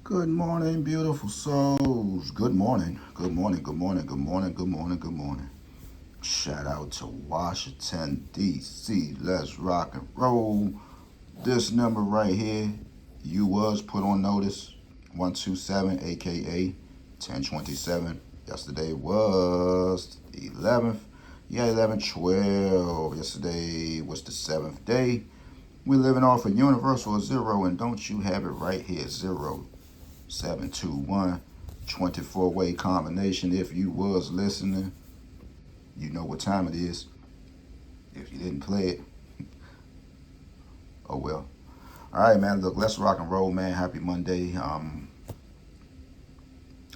Good morning, beautiful souls. Good morning. Good morning. Good morning. Good morning. Good morning. Good morning. Shout out to Washington, D.C. Let's rock and roll. This number right here, you was put on notice. 127, aka 1027. Yesterday was the 11th. Yeah, 11, 12. Yesterday was the 7th day. We're living off a universal zero, and don't you have it right here? 0, 7, 2, 1, 24-way combination. If you was listening, you know what time it is. If you didn't play it, oh well. All right, man. Look, let's rock and roll, man. Happy Monday.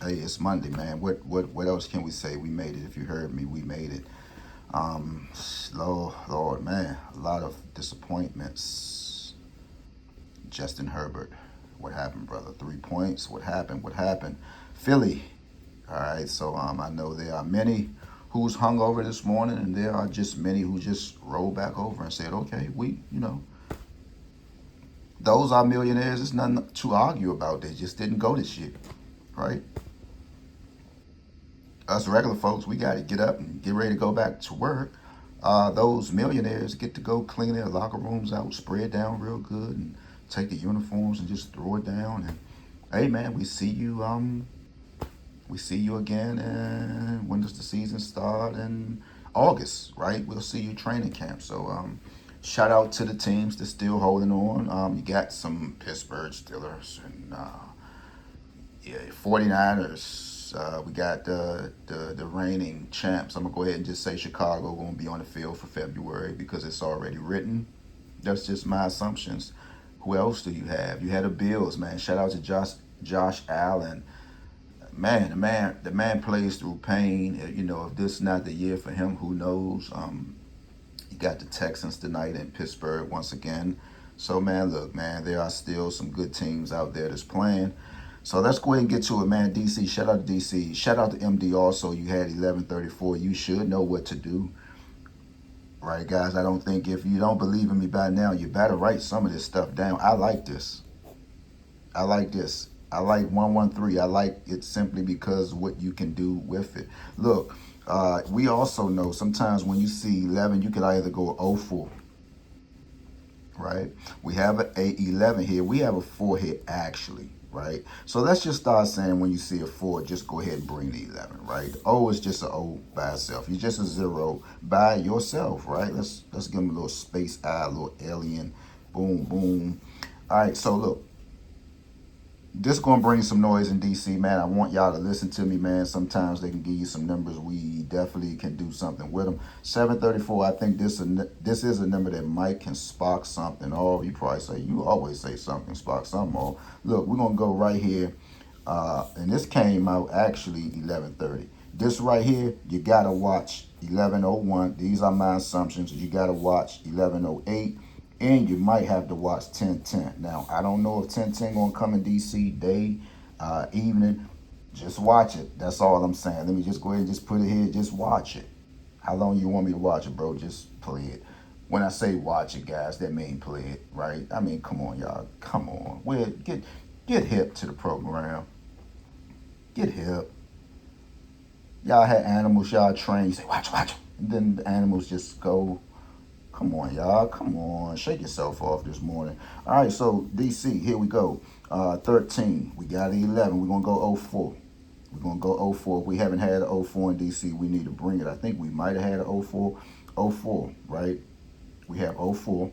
Hey, it's Monday, man. What else can we say? We made it. If you heard me, we made it. Um, Lord, man, a lot of disappointments. Justin Herbert, what happened, brother? 3 points. What happened? What happened? Philly. All right, so I know there are many who's hung over this morning, and there are just many who just rolled back over and said, okay, those are millionaires. There's nothing to argue about. They just didn't go this year, right? Us regular folks, we got to get up and get ready to go back to work. Those millionaires get to go clean their locker rooms out, spray it down real good, and take the uniforms and just throw it down. And hey, man, we see you. We see you again, and when does the season start? In August, right? We'll see you training camp. So, shout out to the teams that's still holding on. You got some Pittsburgh Steelers and yeah, 49ers. We got the reigning champs. I'm gonna go ahead and just say Chicago gonna be on the field for February because it's already written. That's just my assumptions. Who else do you have? You had the Bills, man. Shout out to Josh Allen. Man, the man plays through pain. If this is not the year for him, who knows? You got the Texans tonight in Pittsburgh once again. So, man, look, man, there are still some good teams out there that's playing. So let's go ahead and get to it, man. DC, shout out to DC. Shout out to MD also. You had 1134. You should know what to do. Right, guys? I don't think if you don't believe in me by now, you better write some of this stuff down. I like this. I like this. I like 113. I like it simply because what you can do with it. Look, we also know sometimes when you see 11, you could either go 0-4, right? We have a 11 here. We have a 4 here actually, right? So let's just start saying when you see a 4, just go ahead and bring the 11, right? O is just an O by itself. You're just a 0 by yourself, right? Let's give them a little space eye, a little alien. Boom, boom. All right, so look. This gonna bring some noise in DC, man. I want y'all to listen to me, man. Sometimes they can give you some numbers. We definitely can do something with them. 734. I think this is a number that might can spark something. Oh, you probably say you always say something spark something. Oh, look, we're gonna go right here, and this came out actually 11:30. This right here, you gotta watch 11:01. These are my assumptions. You gotta watch 11:08 and you might have to watch 1010. Now, I don't know if 1010 gonna come in DC day, evening. Just watch it. That's all I'm saying. Let me just go ahead and just put it here. Just watch it. How long you want me to watch it, bro? Just play it. When I say watch it, guys, that mean play it, right? I mean, come on, y'all. Come on. Get hip to the program. Get hip. Y'all had animals y'all train. You say, watch. And then the animals just go. Come on, y'all. Come on. Shake yourself off this morning. All right, so DC, here we go. 13. We got 11. We're going to go 0-4. We're going to go 0-4. If we haven't had an 0-4 in DC, we need to bring it. I think we might have had an 0-4. 0-4, right? We have 0-4.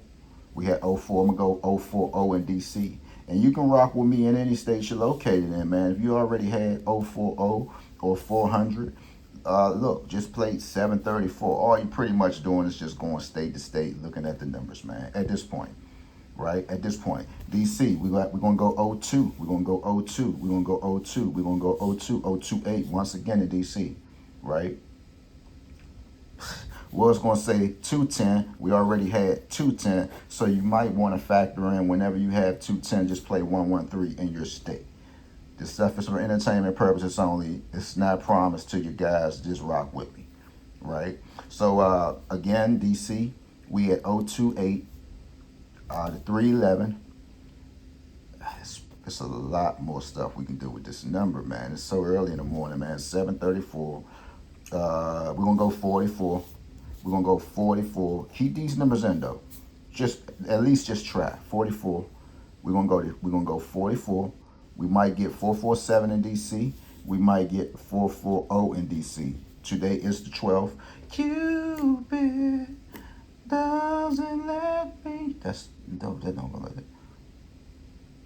We had 0-4. I'm going to go 0-4-0 in DC. And you can rock with me in any state you're located in, man. If you already had 0-4-0 or 400, look, just played 734. All you're pretty much doing is just going state to state, looking at the numbers, man. At this point, right? At this point, DC, we're gonna go 0-2. We're gonna go 0-2. We're gonna go 0-2. We're gonna go 0-2, 0-2-8 once again in DC, right? Was gonna say 210. We already had 210, so you might want to factor in whenever you have 210, just play 113 in your state. This stuff is for entertainment purposes only. It's not promised to you guys. Just rock with me, right? So again, DC, we at 028, the 311. It's a lot more stuff we can do with this number, man. It's so early in the morning, man. 7:34. We're gonna go 44. We're gonna go 44. Keep these numbers in though. Just at least just try 44. We're gonna go 44. We might get 447 in DC. We might get 440 in DC. Today is the 12th. Cupid doesn't let me. That don't go like it.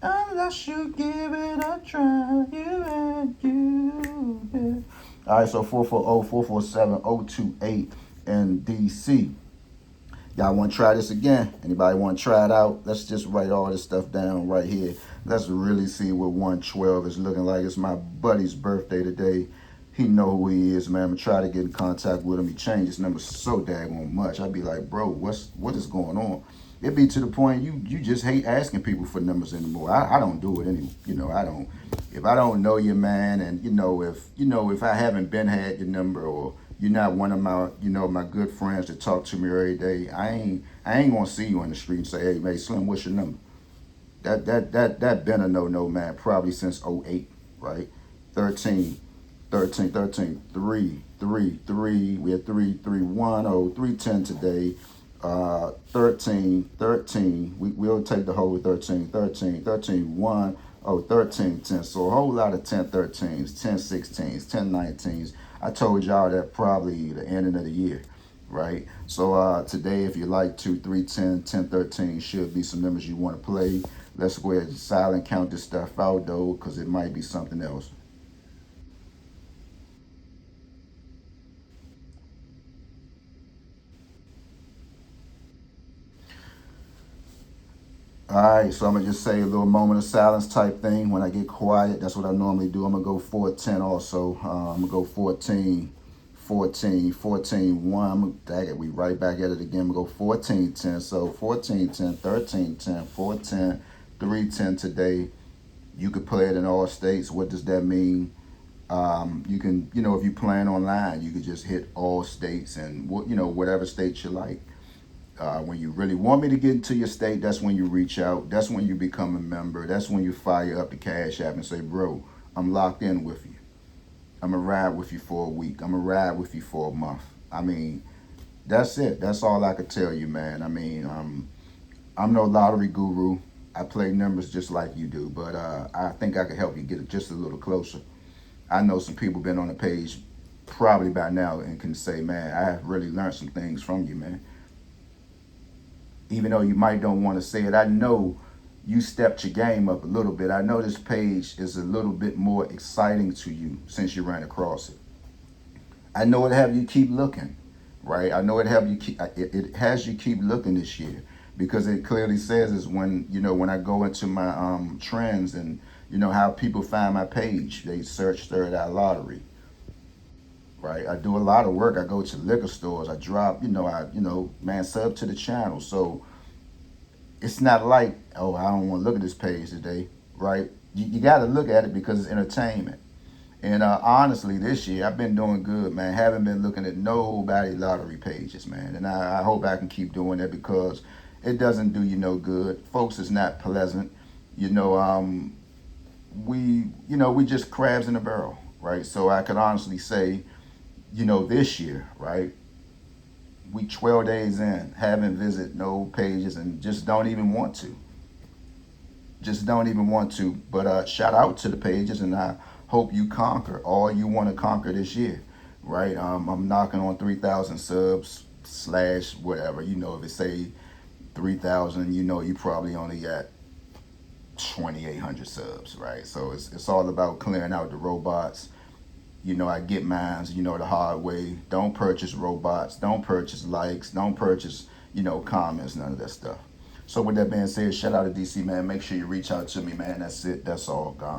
Unless you give it a try, you and you. All right, so 440, 447, 028 in DC. Y'all want to try this again? Anybody want to try it out? Let's just write all this stuff down right here. Let's really see what 112 is looking like. It's my buddy's birthday today. He know who he is, man. I'm gonna try to get in contact with him. He changed his number so daggone much. I'd be like, bro, what is going on? It be to the point you just hate asking people for numbers anymore. I don't do it anymore. I don't. If I don't know you, man, and if I haven't been had your number, or you're not one of my my good friends that talk to me every day, I ain't gonna see you on the street and say, hey, man, Slim, what's your number? That been a no, man, probably since '08, right? 13, 3, 3, 3. We had 3, 3, 1, 310 today. 13, we'll take the whole 13, 1, 13, 10. So a whole lot of 10, 13s, 10, 16s, 10, 19s. I told y'all that probably the ending of the year, right? So today, if you like 2, 3, 10, 10, 13, should be some numbers you want to play. Let's go ahead and silent count this stuff out though, because it might be something else. All right, so I'm gonna just say a little moment of silence type thing when I get quiet. That's what I normally do. I'm gonna go 410 also. I'm gonna go 14, 14, 14, 1. I'm gonna dang it, we right back at it again. I'm gonna go 14, 10. So 14, 10, 13, 10, 410, 310 today. You could play it in all states. What does that mean? You can, if you plan online, you could just hit all states and whatever state you like. When you really want me to get into your state, that's when you reach out. That's when you become a member. That's when you fire up the Cash App and say, bro, I'm locked in with you. I'm going to ride with you for a week. I'm going to ride with you for a month. I mean, that's it. That's all I could tell you, man. I mean, I'm no lottery guru. I play numbers just like you do, but I think I could help you get it just a little closer. I know some people been on the page probably by now and can say, man, I have really learned some things from you, man. Even though you might don't want to say it, I know you stepped your game up a little bit. I know this page is a little bit more exciting to you since you ran across it. I know it have you keep looking, right? I know it have you keep it has you keep looking this year, because it clearly says is when I go into my trends and how people find my page, they search Third Eye Lottery. Right, I do a lot of work. I go to liquor stores. I drop, man, sub to the channel. So it's not like, oh, I don't want to look at this page today, right? You got to look at it because it's entertainment. And honestly, this year I've been doing good, man. Haven't been looking at nobody lottery pages, man. And I hope I can keep doing that, because it doesn't do you no good. Folks, it's not pleasant. We just crabs in a barrel, right? So I can honestly say, this year, right? We 12 days in, haven't visited no pages and just don't even want to. Just don't even want to. But shout out to the pages, and I hope you conquer all you want to conquer this year, right? I'm knocking on 3,000 subs slash whatever. If it say 3,000, you probably only got 2,800 subs, right? So it's all about clearing out the robots. I get mines, the hard way. Don't purchase robots. Don't purchase likes. Don't purchase, comments, none of that stuff. So with that being said, shout out to DC, man. Make sure you reach out to me, man. That's it. That's all, gone.